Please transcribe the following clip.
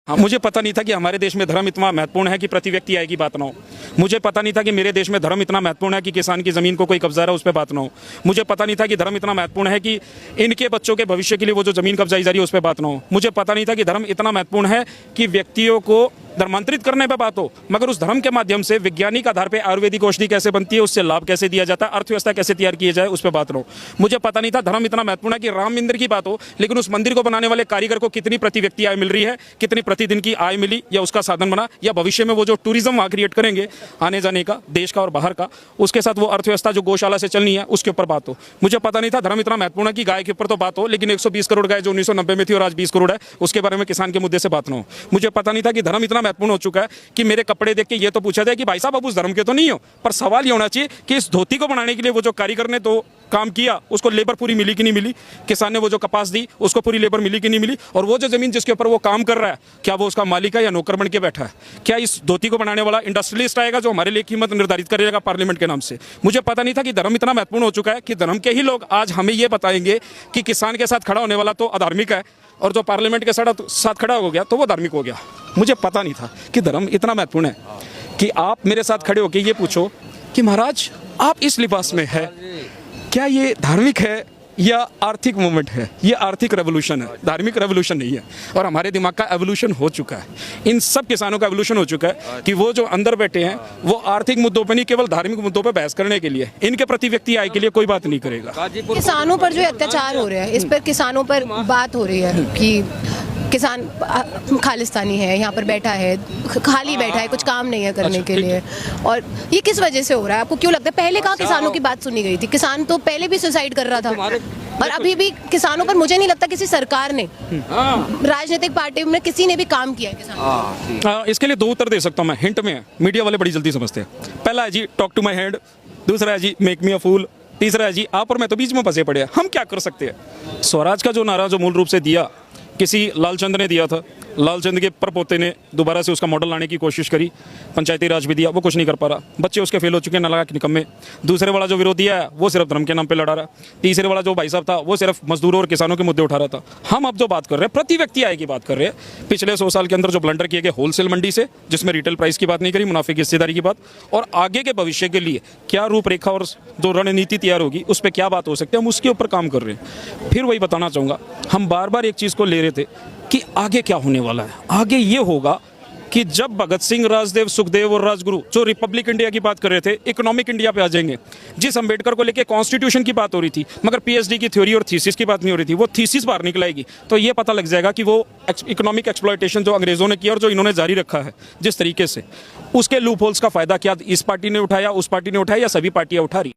हाँ, मुझे पता नहीं था कि हमारे देश में धर्म इतना महत्वपूर्ण है कि प्रति व्यक्ति आय की बात ना हो। मुझे पता नहीं था कि मेरे देश में धर्म इतना महत्वपूर्ण है कि किसान की ज़मीन को कोई कब्जा रहा है उस पर बात ना हो। मुझे पता नहीं था कि धर्म इतना महत्वपूर्ण है कि इनके बच्चों के भविष्य के लिए वो जो ज़मीन कब्जाई जा रही है उस पर बात ना हो। मुझे पता नहीं था कि धर्म इतना महत्वपूर्ण है कि व्यक्तियों को धर्मांतरित करने पर बात हो, मगर उस धर्म के माध्यम से वैज्ञानिक आधार पर आयुर्वेदिक औषधि कैसे बनती है, उससे लाभ कैसे दिया जाता है, अर्थव्यवस्था कैसे तैयार किया जाए उस पर बात ना हो। मुझे पता नहीं था धर्म इतना महत्वपूर्ण है कि राम मंदिर की बात हो, लेकिन उस मंदिर को बनाने वाले कारीगर को कितनी प्रति व्यक्ति आय मिल रही है, कितनी प्रतिदिन की आय मिली या उसका साधन बना, या भविष्य में वो जो टूरिज्म वहाँ क्रिएट करेंगे आने जाने का देश का और बाहर का, उसके साथ वो अर्थव्यवस्था जो गौशाला से चलनी है उसके ऊपर बात हो। मुझे पता नहीं था धर्म इतना महत्वपूर्ण है कि गाय के ऊपर तो बात हो, लेकिन 120 करोड़ गाय जो 1990 में थी और आज 20 करोड़ है उसके बारे में किसान के मुद्दे से बात ना हो। मुझे पता नहीं था कि धर्म इतना महत्वपूर्ण हो चुका है कि मेरे कपड़े देख के ये तो पूछा जाए कि भाई साहब आप उस धर्म के तो नहीं हो, पर सवाल ये होना चाहिए कि इस धोती को बनाने के लिए वो जो कारीगर ने तो काम किया उसको लेबर पूरी मिली कि नहीं मिली, किसान ने वो जो कपास दी उसको पूरी लेबर मिली कि नहीं मिली, और वो जो जमीन जिसके ऊपर वो काम कर रहा है क्या वो उसका मालिक है या नौकर बन के बैठा है, क्या इस धोती को बनाने वाला इंडस्ट्रियलिस्ट आएगा जो हमारे लिए कीमत निर्धारित करेगा पार्लियामेंट के नाम से। मुझे पता नहीं था कि धर्म इतना महत्वपूर्ण हो चुका है कि धर्म के ही लोग आज हमें ये बताएंगे कि किसान के साथ खड़ा होने वाला तो अधार्मिक है और जो पार्लियामेंट के साथ खड़ा हो गया तो वो धार्मिक हो गया। मुझे पता नहीं था कि धर्म इतना महत्वपूर्ण है कि आप मेरे साथ खड़े होकर ये पूछो कि महाराज आप इस लिबास में है, क्या ये धार्मिक है या आर्थिक मूवमेंट है? ये आर्थिक रेवोल्यूशन है, धार्मिक रेवोल्यूशन नहीं है। और हमारे दिमाग का एवोल्यूशन हो चुका है, इन सब किसानों का एवोल्यूशन हो चुका है कि वो जो अंदर बैठे हैं वो आर्थिक मुद्दों पर नहीं केवल धार्मिक मुद्दों पर बहस करने के लिए, इनके प्रति व्यक्ति आय के लिए कोई बात नहीं करेगा। किसानों पर जो अत्याचार हो रहे हैं इस पर किसानों पर बात हो रही है कि किसान खालिस्तानी है, यहाँ पर बैठा है, खाली बैठा है, कुछ काम नहीं है करने के लिए, और ये किस वजह से हो रहा है? आपको क्यों लगता है? पहले कहाँ किसानों की बात सुनी गई थी? किसान तो पहले भी सुसाइड कर रहा था और अभी भी किसानों पर मुझे नहीं लगता किसी सरकार ने, राजनीतिक पार्टी में किसी ने भी काम किया है किसानों। इसके लिए दो उत्तर दे सकता हूँ मैं, हिंट में। मीडिया वाले बड़ी जल्दी समझते हैं। पहला है जी टॉक टू माई हैंड, दूसरा है जी मेक मी अ फूल, तीसरा है जी आप और मैं तो बीच में फंसे पड़े हैं, हम क्या कर सकते हैं। स्वराज का जो नारा जो मूल रूप से दिया किसी लालचंद ने दिया था, लालचंद के परपोते ने दोबारा से उसका मॉडल लाने की कोशिश करी, पंचायती राज भी दिया, वो कुछ नहीं कर पा रहा, बच्चे उसके फेल हो चुके हैं, ना लगा कि निकम्मे। दूसरे वाला जो विरोधी है वो सिर्फ धर्म के नाम पे लड़ा रहा, तीसरे वाला जो भाई साहब था वो सिर्फ मजदूरों और किसानों के मुद्दे उठा रहा था। हम अब जो बात कर रहे हैं प्रति व्यक्ति आय की बात कर रहे हैं। पिछले 100 साल के अंदर जो ब्लंडर किए गए होलसेल मंडी से, जिसमें रिटेल प्राइस की बात नहीं करी, मुनाफे की हिस्सेदारी की बात, और आगे के भविष्य के लिए क्या रूपरेखा और जो रणनीति तैयार होगी उस पर क्या बात हो सकती है, हम उसके ऊपर काम कर रहे हैं। फिर वही बताना चाहूँगा, हम बार बार एक चीज़ को ले रहे थे कि आगे क्या होने वाला है। आगे ये होगा कि जब भगत सिंह, राजदेव, सुखदेव और राजगुरु जो रिपब्लिक इंडिया की बात कर रहे थे, इकोनॉमिक इंडिया पे आ जाएंगे। जिस अंबेडकर को लेके कॉन्स्टिट्यूशन की बात हो रही थी मगर पीएचडी की थ्योरी और थीसिस की बात नहीं हो रही थी, वो थीसिस बाहर निकल आएगी तो ये पता लग जाएगा कि वो इकोनॉमिक एक्सप्लॉयटेशन जो अंग्रेजों ने किया और जो इन्होंने जारी रखा है जिस तरीके से, उसके लूप होल्स का फायदा क्या इस पार्टी ने उठाया, उस पार्टी ने उठाया या सभी पार्टियां उठा रही।